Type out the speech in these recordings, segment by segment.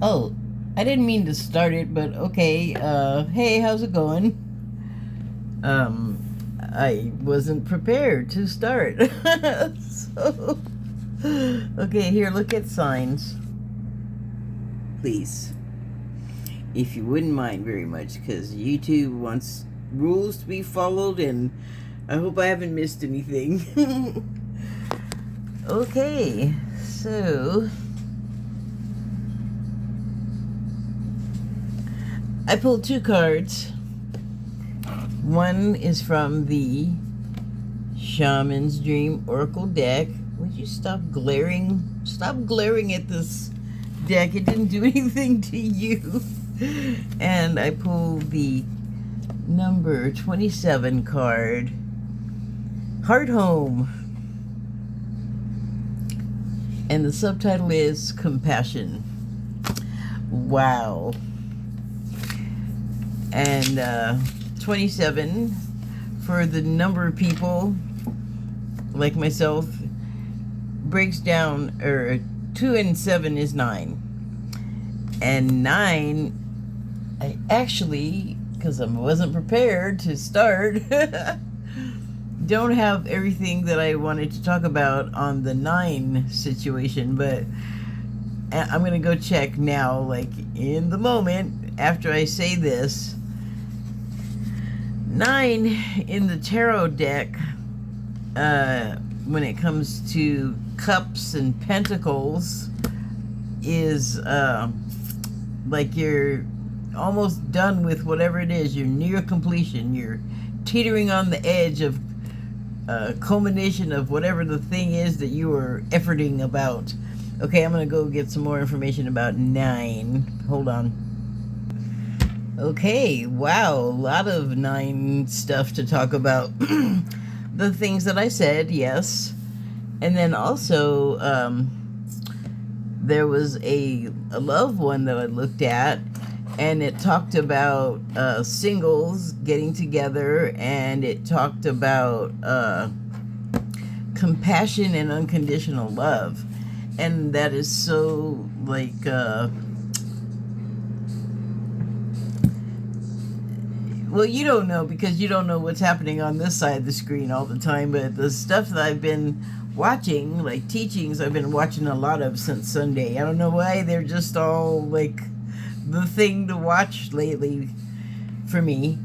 Oh, I didn't mean to start it, but okay. Hey, how's it going? I wasn't prepared to start. So, okay, here, look at signs. Please. If you wouldn't mind very much, because YouTube wants rules to be followed, and I hope I haven't missed anything. Okay, so I pulled two cards. One is from the Shaman's Dream Oracle deck. Would you stop glaring? Stop glaring at this deck. It didn't do anything to you. And I pulled the number 27 card. Heart Home. And the subtitle is Compassion. Wow. And 27 for the number of people like myself breaks down, or 2 and 7 is 9. And 9, I actually, because I wasn't prepared to start, don't have everything that I wanted to talk about on the 9 situation, but I'm gonna go check now, like in the moment after I say this. 9 in the tarot deck, when it comes to cups and pentacles, is like you're almost done with whatever it is. You're near completion. You're teetering on the edge of culmination of whatever the thing is that you were efforting about. Okay, I'm gonna go get some more information about 9. Hold on. Okay, wow, a lot of 9 stuff to talk about. The things that I said, yes. And then also, there was a love one that I looked at, and it talked about singles getting together, and it talked about compassion and unconditional love. And that is so, like, well, you don't know because you don't know what's happening on this side of the screen all the time, but the stuff that I've been watching, like teachings, I've been watching a lot of since Sunday. I don't know why, they're just all like the thing to watch lately for me.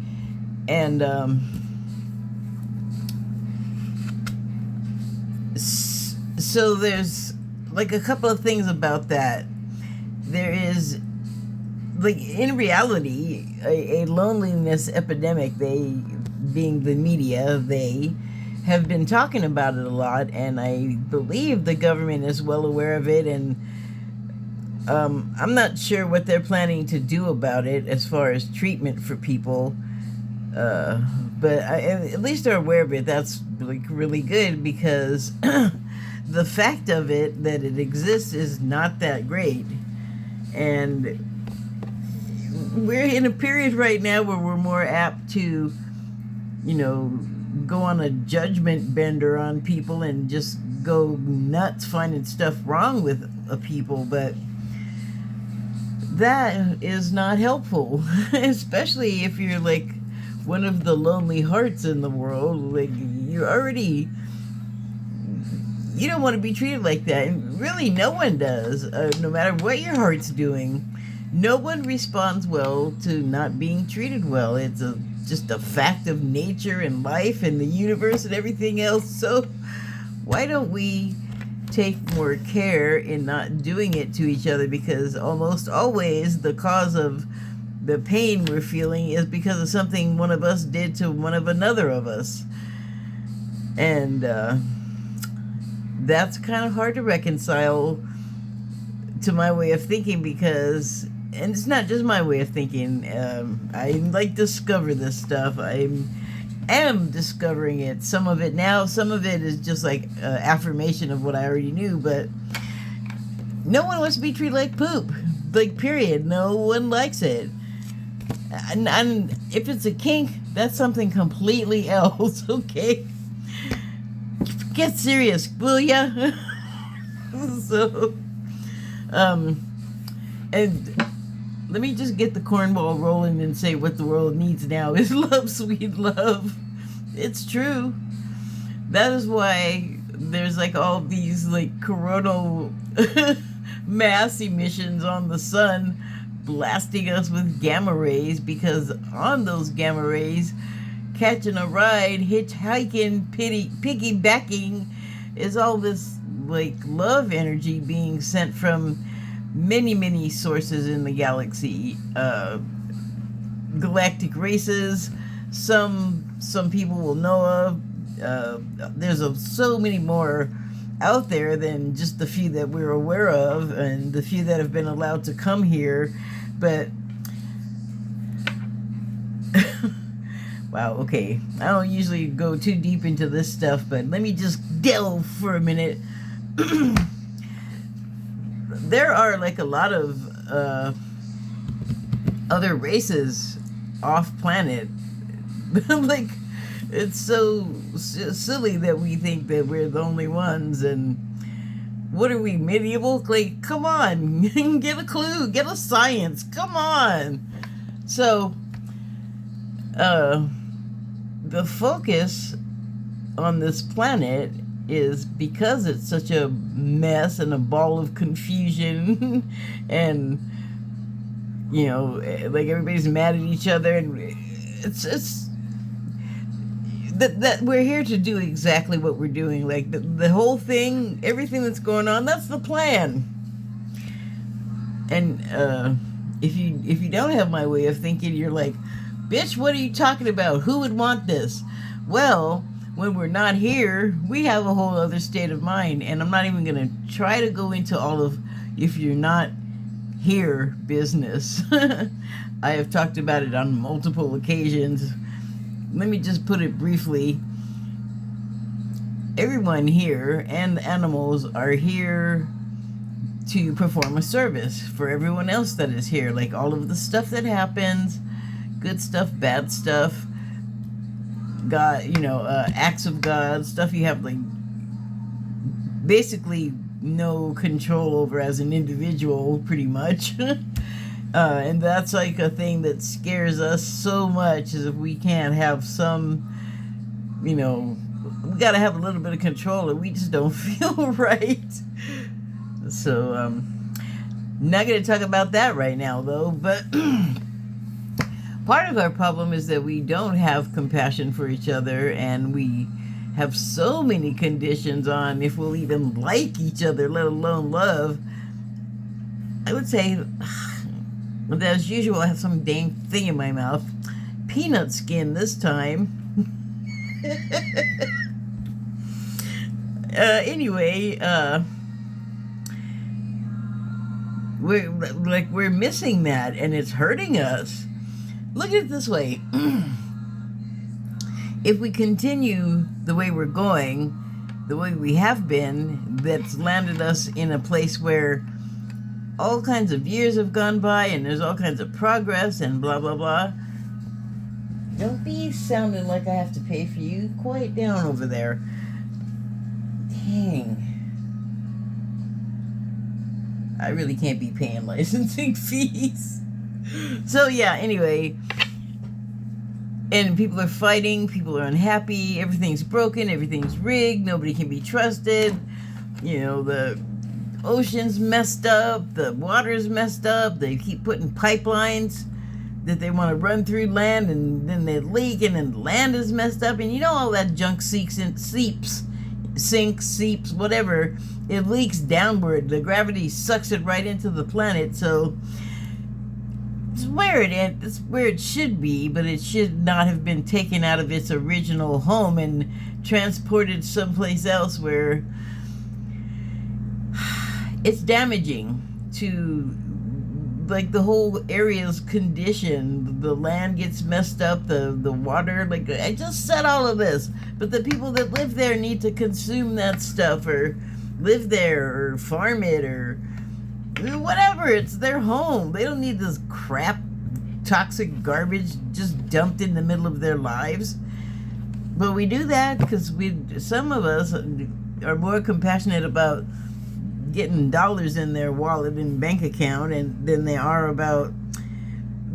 And so there's like a couple of things about that. There is, like, in reality, a loneliness epidemic. They, being the media, they have been talking about it a lot, and I believe the government is well aware of it, and I'm not sure what they're planning to do about it as far as treatment for people, but at least they're aware of it. That's like really good, because the fact of it, that it exists, is not that great. And we're in a period right now where we're more apt to, you know, go on a judgment bender on people and just go nuts finding stuff wrong with people, but that is not helpful, especially if you're like one of the lonely hearts in the world. Like, you don't want to be treated like that, and really no one does, no matter what your heart's doing. No one responds well to not being treated well. It's just a fact of nature and life and the universe and everything else. So why don't we take more care in not doing it to each other? Because almost always the cause of the pain we're feeling is because of something one of us did to one of another of us. And that's kind of hard to reconcile to my way of thinking, because, and it's not just my way of thinking, I like discover this stuff. I am discovering it, some of it now, some of it is just like affirmation of what I already knew, but no one wants to be treated like poop, like, period. No one likes it. And if it's a kink, that's something completely else, okay? Get serious, will ya? So, And let me just get the cornball rolling and say what the world needs now is love, sweet love. It's true. That is why there's like all these like coronal mass emissions on the sun blasting us with gamma rays, because on those gamma rays, catching a ride, hitchhiking, piggybacking is all this like love energy being sent from many sources in the galaxy, galactic races, some people will know of. There's so many more out there than just the few that we're aware of and the few that have been allowed to come here. But wow, okay, I don't usually go too deep into this stuff, but let me just delve for a minute. There are like a lot of other races off planet. Like, it's so silly that we think that we're the only ones. And what are we, medieval? Like, come on, get a clue, get a science, come on. So the focus on this planet is, because it's such a mess and a ball of confusion and, you know, like everybody's mad at each other, and it's that we're here to do exactly what we're doing. Like the whole thing, everything that's going on, that's the plan. And if you don't have my way of thinking, you're like, bitch, what are you talking about? Who would want this? Well, when we're not here, we have a whole other state of mind. And I'm not even going to try to go into all of if you're not here business. I have talked about it on multiple occasions. Let me just put it briefly. Everyone here and the animals are here to perform a service for everyone else that is here. Like all of the stuff that happens, good stuff, bad stuff, God, you know, acts of God, stuff you have like basically no control over as an individual, pretty much. And that's like a thing that scares us so much, is if we can't have some, you know, we got to have a little bit of control, or we just don't feel right. So, not going to talk about that right now, though, but part of our problem is that we don't have compassion for each other, and we have so many conditions on if we'll even like each other, let alone love. I would say, but as usual, I have some dang thing in my mouth. Peanut skin this time. Anyway, we're missing that, and it's hurting us. Look at it this way. If we continue the way we're going, the way we have been, that's landed us in a place where all kinds of years have gone by and there's all kinds of progress and blah, blah, blah. Don't be sounding like I have to pay for you. Quiet down over there. Dang. I really can't be paying licensing fees. So yeah, anyway. And people are fighting, people are unhappy, everything's broken, everything's rigged, nobody can be trusted. You know, the ocean's messed up, the water's messed up, they keep putting pipelines that they want to run through land, and then they leak, and then the land is messed up, and you know all that junk sinks, whatever, it leaks downward. The gravity sucks it right into the planet, so it's where it should be, but it should not have been taken out of its original home and transported someplace else where it's damaging to, like, the whole area's condition. The land gets messed up, the water, like, I just said all of this, but the people that live there need to consume that stuff, or live there, or farm it, or whatever. It's their home. They don't need this crap, toxic garbage just dumped in the middle of their lives. But we do that because some of us are more compassionate about getting dollars in their wallet and bank account than they are about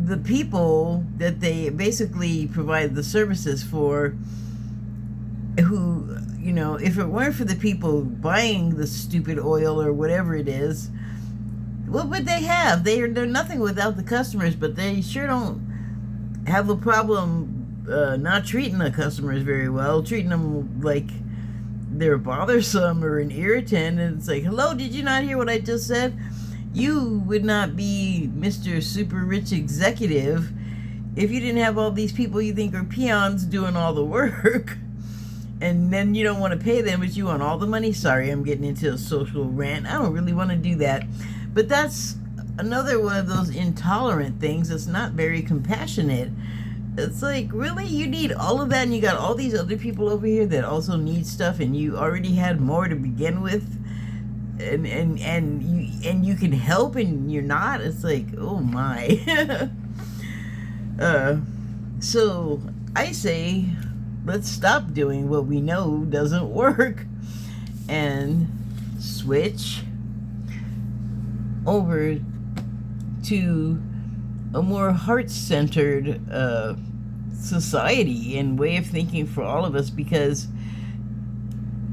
the people that they basically provide the services for, who, you know, if it weren't for the people buying the stupid oil or whatever it is, what would they have? They're nothing without the customers, but they sure don't have a problem not treating the customers very well, treating them like they're bothersome or an irritant. And it's like, hello, did you not hear what I just said? You would not be Mr. Super Rich Executive if you didn't have all these people you think are peons doing all the work. And then you don't want to pay them, but you want all the money. Sorry, I'm getting into a social rant. I don't really want to do that. But that's another one of those intolerant things that's not very compassionate. It's like, really? You need all of that, and you got all these other people over here that also need stuff, and you already had more to begin with? And you can help, and you're not? It's like, oh my. So I say, let's stop doing what we know doesn't work and switch over to a more heart-centered society and way of thinking for all of us, because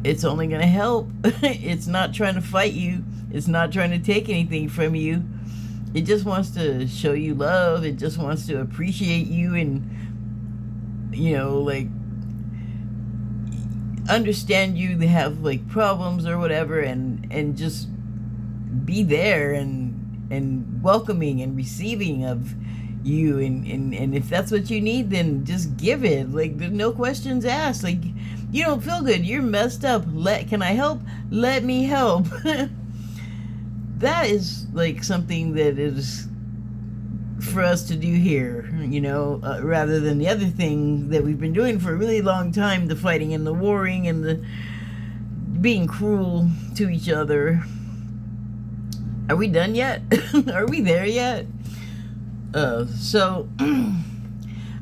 it's only going to help. It's not trying to fight you. It's not trying to take anything from you. It just wants to show you love. It just wants to appreciate you and, you know, like, understand you to have like problems or whatever, and just be there and welcoming and receiving of you, and if that's what you need, then just give it. Like, there's no questions asked. Like, you don't feel good, you're messed up, can I help? Let me help. That is like something that is for us to do here, you know, rather than the other thing that we've been doing for a really long time, the fighting and the warring and the being cruel to each other. Are we done yet? Are we there yet? So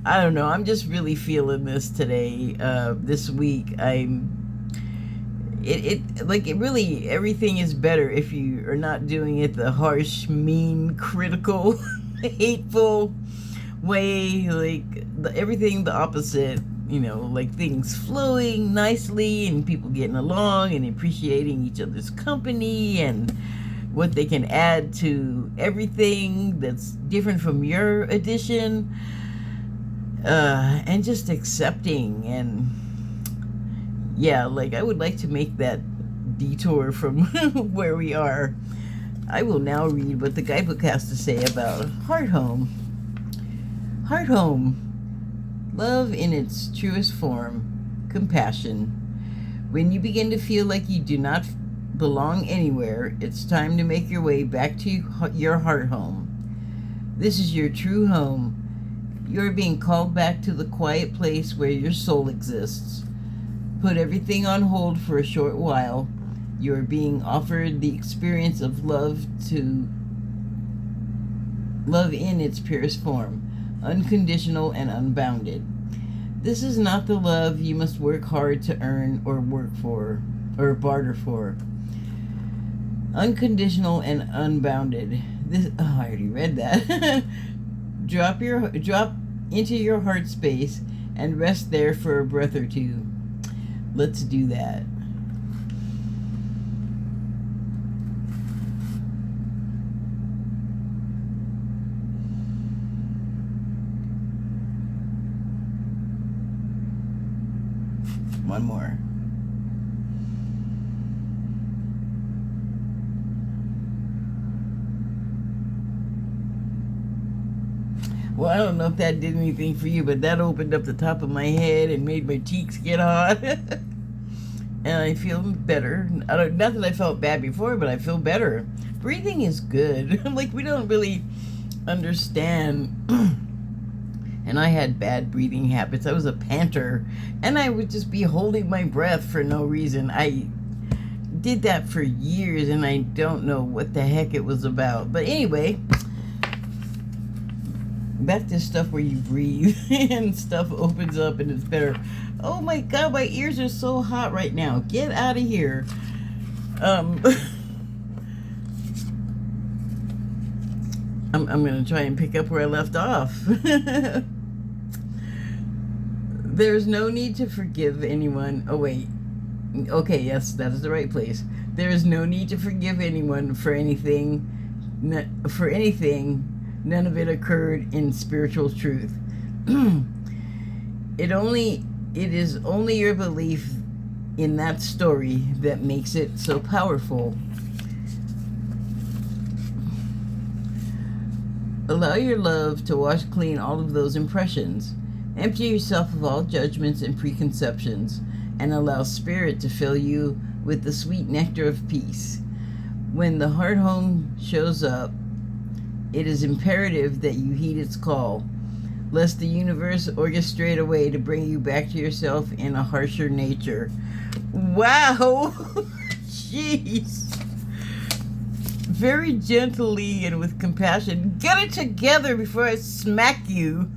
I don't know, I'm just really feeling this today, this week. It really, everything is better if you are not doing it the harsh, mean, critical, hateful way. Like, everything the opposite, you know, like things flowing nicely and people getting along and appreciating each other's company and what they can add to everything that's different from your addition, and just accepting. And yeah, like, I would like to make that detour from where we are. I will now read what the guidebook has to say about heart home. Heart home. Love in its truest form. Compassion. When you begin to feel like you do not belong anywhere, it's time to make your way back to your heart home. This is your true home. You are being called back to the quiet place where your soul exists. Put everything on hold for a short while. You are being offered the experience of love in its purest form, unconditional and unbounded. This is not the love you must work hard to earn or work for or barter for. Unconditional and unbounded. I already read that. Drop into your heart space and rest there for a breath or two. Let's do that. One more. Well, I don't know if that did anything for you, but that opened up the top of my head and made my cheeks get hot. And I feel better. Not that I felt bad before, but I feel better. Breathing is good. Like, we don't really understand. And I had bad breathing habits. I was a panter, and I would just be holding my breath for no reason. I did that for years, and I don't know what the heck it was about. But anyway, back to stuff where you breathe and stuff opens up and it's better. Oh my God, my ears are so hot right now. Get out of here. I'm going to try and pick up where I left off. There's no need to forgive anyone. Oh, wait. Okay, yes, that is the right place. There is no need to forgive anyone for anything. None of it occurred in spiritual truth. It is only your belief in that story that makes it so powerful. Allow your love to wash clean all of those impressions. Empty yourself of all judgments and preconceptions, and allow spirit to fill you with the sweet nectar of peace. When the heart home shows up, it is imperative that you heed its call, lest the universe orchestrate a way to bring you back to yourself in a harsher nature. Wow! Jeez! Very gently and with compassion. Get it together before I smack you.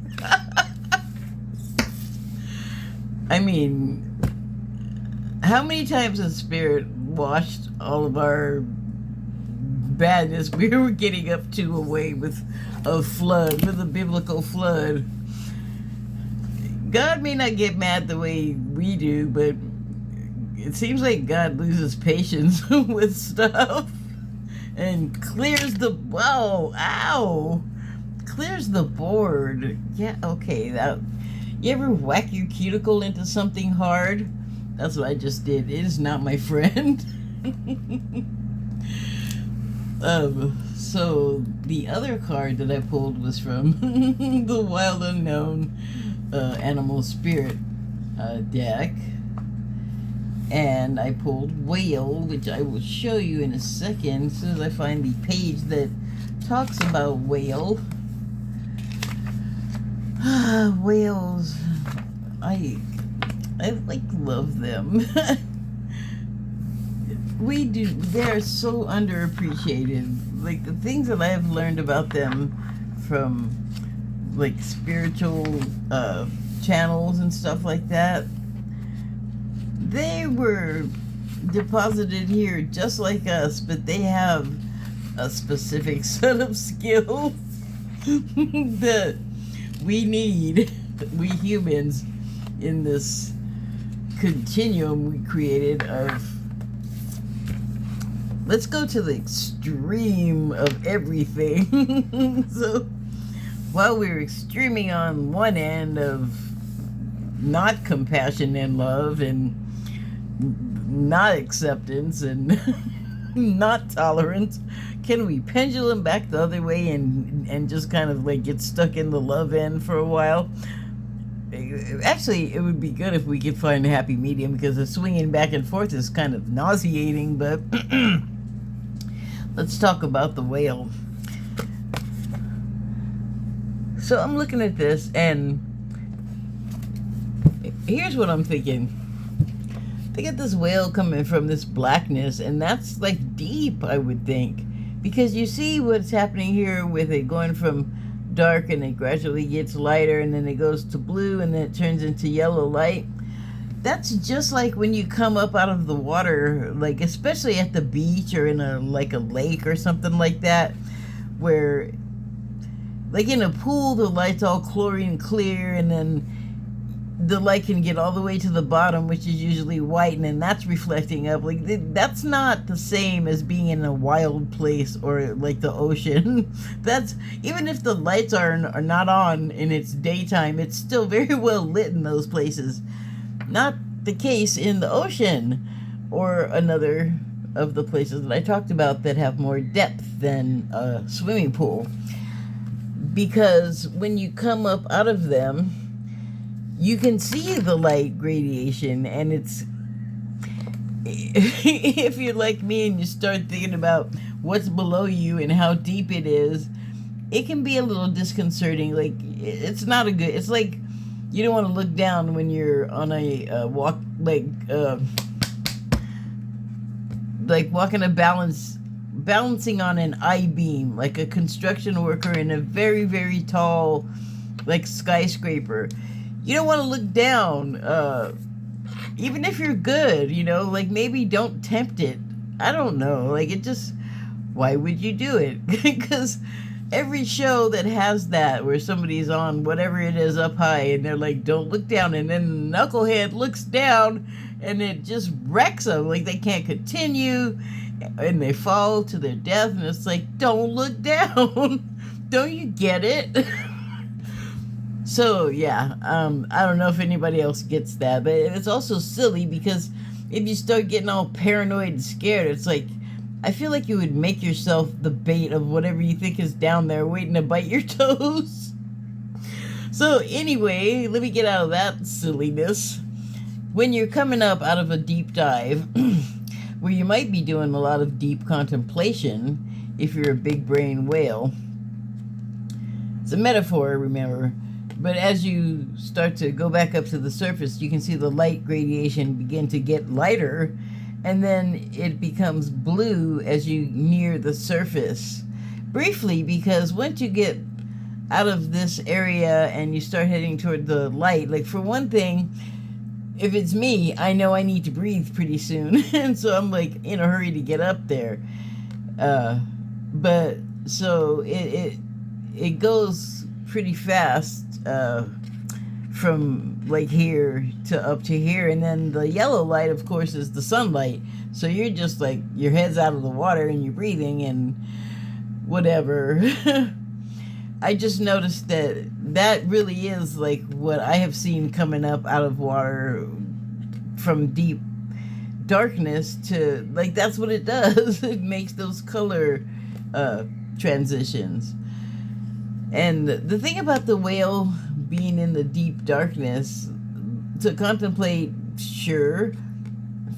I mean, how many times has Spirit washed all of our badness we were getting up to away with a flood, with a biblical flood? God may not get mad the way we do, but it seems like God loses patience with stuff and clears the, clears the board. Yeah, okay, that, you ever whack your cuticle into something hard? That's what I just did. It is not my friend. So the other card that I pulled was from the Wild Unknown Animal Spirit deck. And I pulled Whale, which I will show you in a second as soon as I find the page that talks about whale. Whales, I like love them. We do. They're so underappreciated. Like the things that I have learned about them from like spiritual channels and stuff like that, they were deposited here just like us, but they have a specific set of skills that we need, we humans, in this continuum we created of, let's go to the extreme of everything. So while we're extreming on one end of not compassion and love and not acceptance and not tolerance, can we pendulum back the other way and just kind of like get stuck in the love end for a while? Actually, it would be good if we could find a happy medium, because the swinging back and forth is kind of nauseating. But let's talk about the whale. So I'm looking at this, and here's what I'm thinking. They get this whale coming from this blackness, and that's like deep, I would think, because you see what's happening here with it going from dark and it gradually gets lighter, and then it goes to blue, and then it turns into yellow light. That's just like when you come up out of the water, like especially at the beach or in a lake or something like that, where like in a pool the light's all chlorine clear, and then the light can get all the way to the bottom, which is usually white, and then that's reflecting up. Like that's not the same as being in a wild place or like the ocean. That's, even if the lights are not on and it's daytime, it's still very well lit in those places. Not the case in the ocean or another of the places that I talked about that have more depth than a swimming pool, because when you come up out of them, you can see the light gradation, and it's, if you're like me and you start thinking about what's below you and how deep it is, it can be a little disconcerting. Like, it's not a good, it's like you don't want to look down when you're on a walk, like walking balancing on an I-beam, like a construction worker in a very, very tall, like skyscraper. You don't want to look down, even if you're good, you know, like maybe don't tempt it. I don't know, like it just, why would you do it? Because Every show that has that, where somebody's on whatever it is up high and they're like, don't look down, and then the knucklehead looks down and it just wrecks them. Like they can't continue and they fall to their death, and it's like, don't look down. Don't you get it? So yeah, I don't know if anybody else gets that, but it's also silly because if you start getting all paranoid and scared, it's like, I feel like you would make yourself the bait of whatever you think is down there waiting to bite your toes. So anyway, let me get out of that silliness. When you're coming up out of a deep dive, where you might be doing a lot of deep contemplation, if you're a big brain whale, it's a metaphor, remember, but as you start to go back up to the surface, you can see the light gradation begin to get lighter, and then it becomes blue as you near the surface. Briefly, because once you get out of this area and you start heading toward the light, like for one thing, if it's me, I know I need to breathe pretty soon, and so I'm like in a hurry to get up there. But so it goes pretty fast from like here to up to here, and then the yellow light, of course, is the sunlight. So you're just like, your head's out of the water and you're breathing and whatever. I just noticed that really is like what I have seen coming up out of water from deep darkness to, like, that's what it does. It makes those color transitions. And the thing about the whale being in the deep darkness, to contemplate, sure,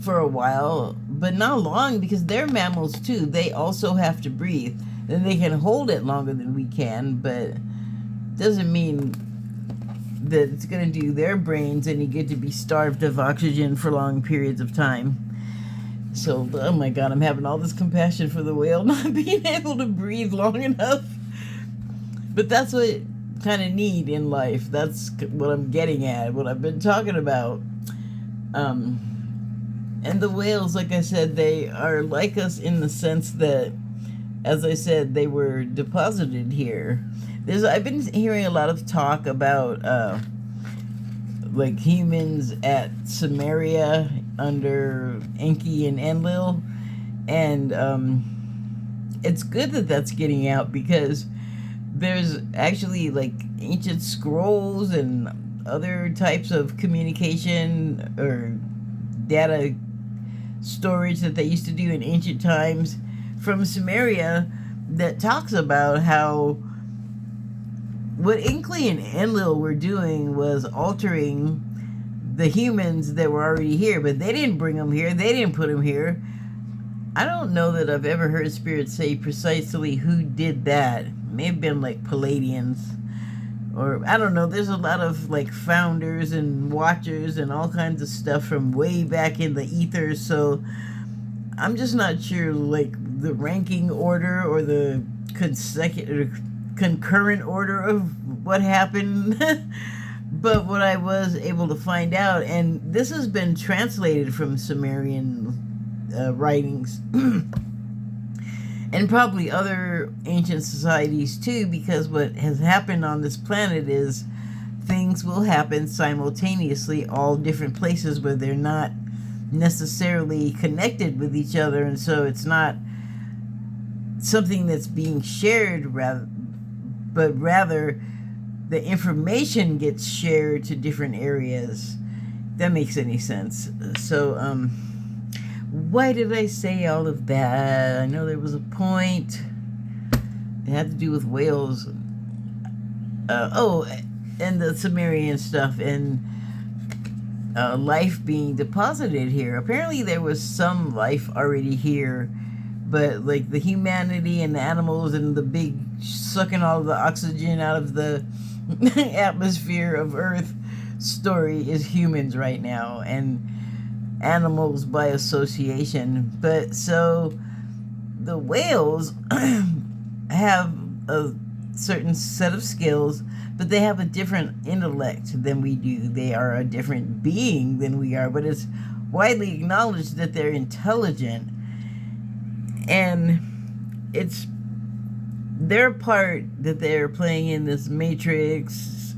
for a while, but not long, because they're mammals too. They also have to breathe. And they can hold it longer than we can, but doesn't mean that it's going to do their brains any good to be starved of oxygen for long periods of time. So, oh my God, I'm having all this compassion for the whale not being able to breathe long enough. But that's what you kind of need in life. That's what I'm getting at, what I've been talking about. And the whales, like I said, they are like us in the sense that, as I said, they were deposited here. I've been hearing a lot of talk about like humans at Samaria under Enki and Enlil, and it's good that that's getting out, because there's actually like ancient scrolls and other types of communication or data storage that they used to do in ancient times from Samaria that talks about how what Enki and Enlil were doing was altering the humans that were already here, but they didn't bring them here. They didn't put them here. I don't know that I've ever heard spirits say precisely who did that. It may have been like Palladians, or I don't know. There's a lot of like founders and watchers and all kinds of stuff from way back in the ethers. So I'm just not sure like the ranking order or the concurrent order of what happened. But what I was able to find out, and this has been translated from Sumerian writings and probably other ancient societies too, because what has happened on this planet is things will happen simultaneously, all different places where they're not necessarily connected with each other, and so it's not something that's being shared, but rather the information gets shared to different areas. If that makes any sense. So why did I say all of that? I know there was a point. It had to do with whales. And the Sumerian stuff, and life being deposited here. Apparently there was some life already here, but like the humanity and the animals and the big sucking all of the oxygen out of the atmosphere of Earth story is humans right now, and animals by association. But so the whales have a certain set of skills, but they have a different intellect than we do. They are a different being than we are, but it's widely acknowledged that they're intelligent. And it's their part that they're playing in this matrix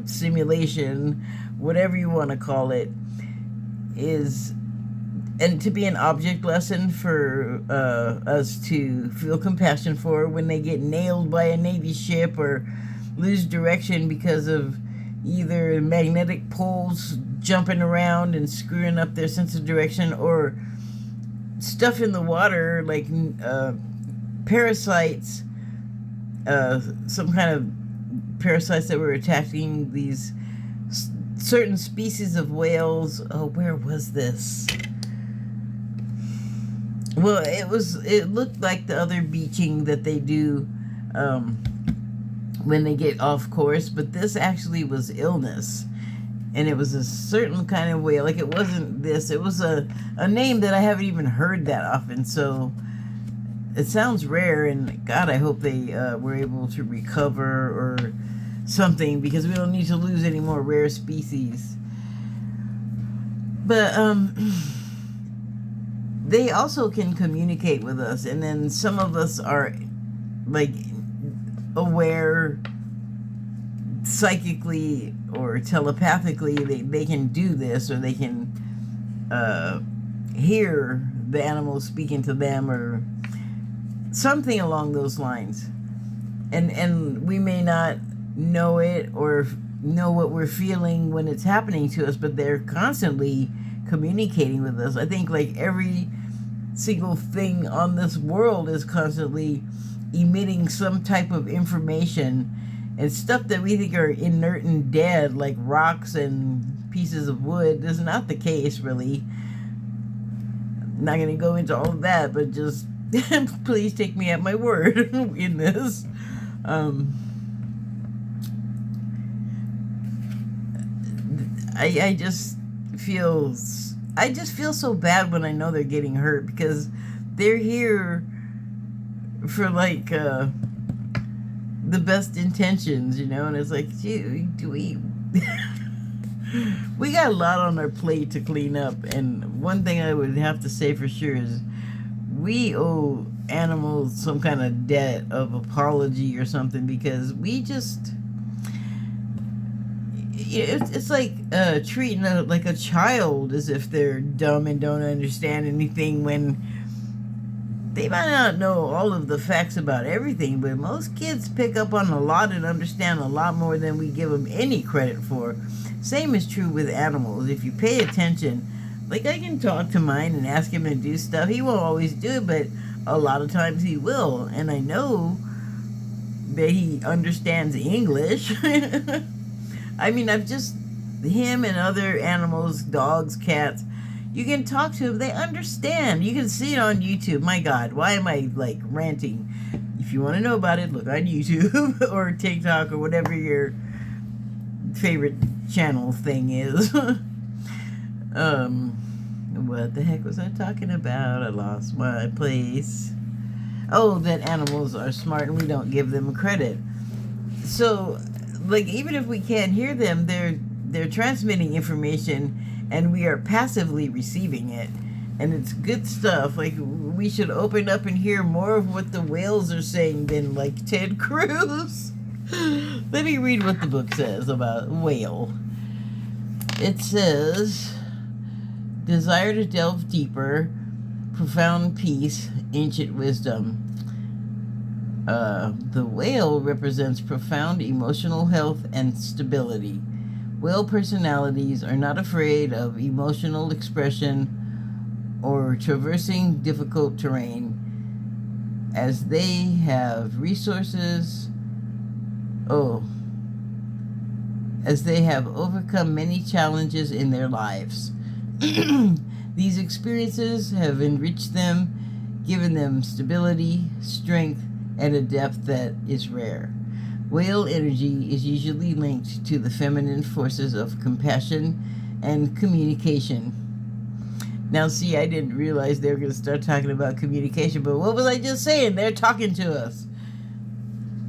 simulation, whatever you want to call it, is, and to be an object lesson for us to feel compassion for when they get nailed by a Navy ship or lose direction because of either magnetic poles jumping around and screwing up their sense of direction, or stuff in the water like parasites, some kind of parasites that were attacking these certain species of whales. Oh, where was this? Well, it looked like the other beaching that they do when they get off course, but this actually was illness. And it was a certain kind of whale. Like, it wasn't this. It was a name that I haven't even heard that often. So it sounds rare, and God, I hope they were able to recover or something, because we don't need to lose any more rare species. But they also can communicate with us, and then some of us are like aware psychically or telepathically. They can do this, or they can hear the animals speaking to them, or something along those lines. And we may not know it or know what we're feeling when it's happening to us, but they're constantly communicating with us. I think like every single thing on this world is constantly emitting some type of information, and stuff that we think are inert and dead, like rocks and pieces of wood, is not the case, really. I'm not going to go into all of that, but just please take me at my word in this. I just feel so bad when I know they're getting hurt, because they're here for like the best intentions, you know. And it's like, gee, we got a lot on our plate to clean up. And one thing I would have to say for sure is we owe animals some kind of debt of apology or something, because we just, it's like treating like a child as if they're dumb and don't understand anything, when they might not know all of the facts about everything, but most kids pick up on a lot and understand a lot more than we give them any credit for. Same is true with animals. If you pay attention, like, I can talk to mine and ask him to do stuff. He won't always do it, but a lot of times he will. And I know that he understands English. I mean, him and other animals, dogs, cats, you can talk to them. They understand. You can see it on YouTube. My God, why am I, like, ranting? If you want to know about it, look on YouTube or TikTok or whatever your favorite channel thing is. What the heck was I talking about? I lost my place. Oh, that animals are smart and we don't give them credit. So, like, even if we can't hear them, they're transmitting information, and we are passively receiving it. And it's good stuff. Like, we should open up and hear more of what the whales are saying than, like, Ted Cruz. Let me read what the book says about whale. It says, desire to delve deeper, profound peace, ancient wisdom. The whale represents profound emotional health and stability. Whale personalities are not afraid of emotional expression or traversing difficult terrain, as they have resources. As they have overcome many challenges in their lives. These experiences have enriched them, given them stability, strength, and a depth that is rare. Whale energy is usually linked to the feminine forces of compassion and communication. Now, see, I didn't realize they were going to start talking about communication, but what was I just saying? They're talking to us.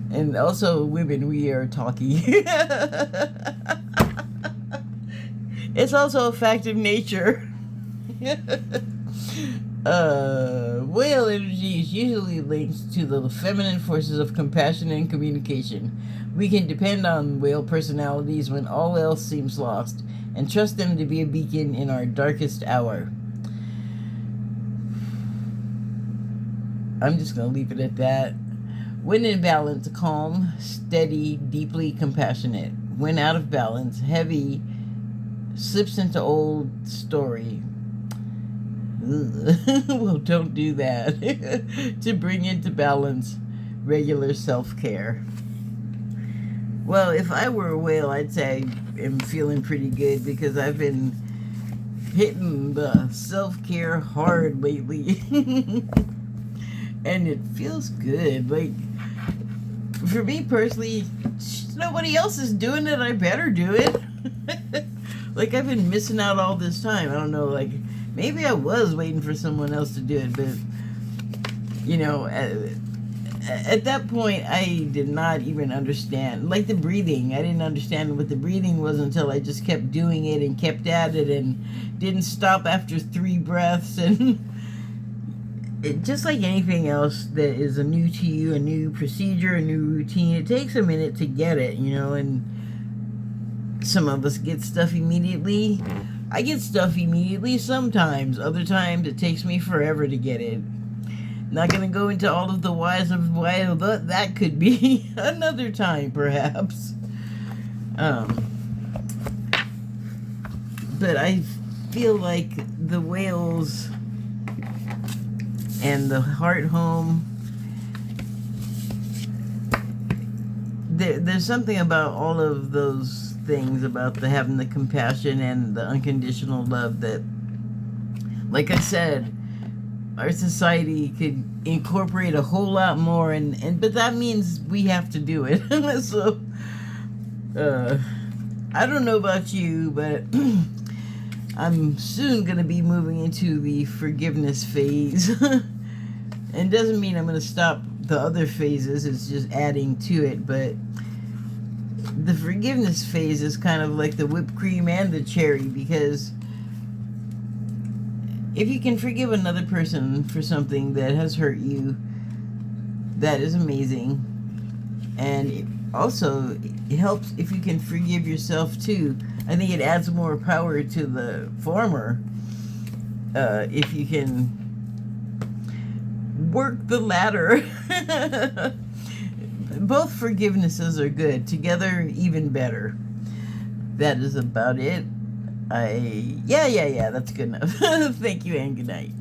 And also, women, we are talking. It's also a fact of nature. Whale energy is usually linked to the feminine forces of compassion and communication. We can depend on whale personalities when all else seems lost, and trust them to be a beacon in our darkest hour. I'm just going to leave it at that. When in balance, calm, steady, deeply compassionate. When out of balance, heavy, slips into old story. Well, don't do that. To bring into balance, regular self-care. Well, if I were a whale, I'd say I'm feeling pretty good because I've been hitting the self-care hard lately. And it feels good. Like, for me personally, nobody else is doing it, I better do it. Like, I've been missing out all this time. I don't know, like, maybe I was waiting for someone else to do it, but, you know, at that point, I did not even understand. Like the breathing, I didn't understand what the breathing was until I just kept doing it and kept at it and didn't stop after 3 breaths. And just like anything else that is a new to you, a new procedure, a new routine, it takes a minute to get it, you know, and some of us get stuff immediately. I get stuff immediately sometimes. Other times it takes me forever to get it. Not going to go into all of the whys of why that could be another time, perhaps. But I feel like the whales and the heart home, there's something about all of those things, about the having the compassion and the unconditional love, that, like I said, our society could incorporate a whole lot more, but that means we have to do it. So I don't know about you, but I'm soon going to be moving into the forgiveness phase. And doesn't mean I'm going to stop the other phases, it's just adding to it. But the forgiveness phase is kind of like the whipped cream and the cherry, because if you can forgive another person for something that has hurt you, that is amazing. And it also, it helps if you can forgive yourself too. I think it adds more power to the former, if you can work the latter. Both forgivenesses are good. Together, even better. That is about it. Yeah, that's good enough. Thank you and good night.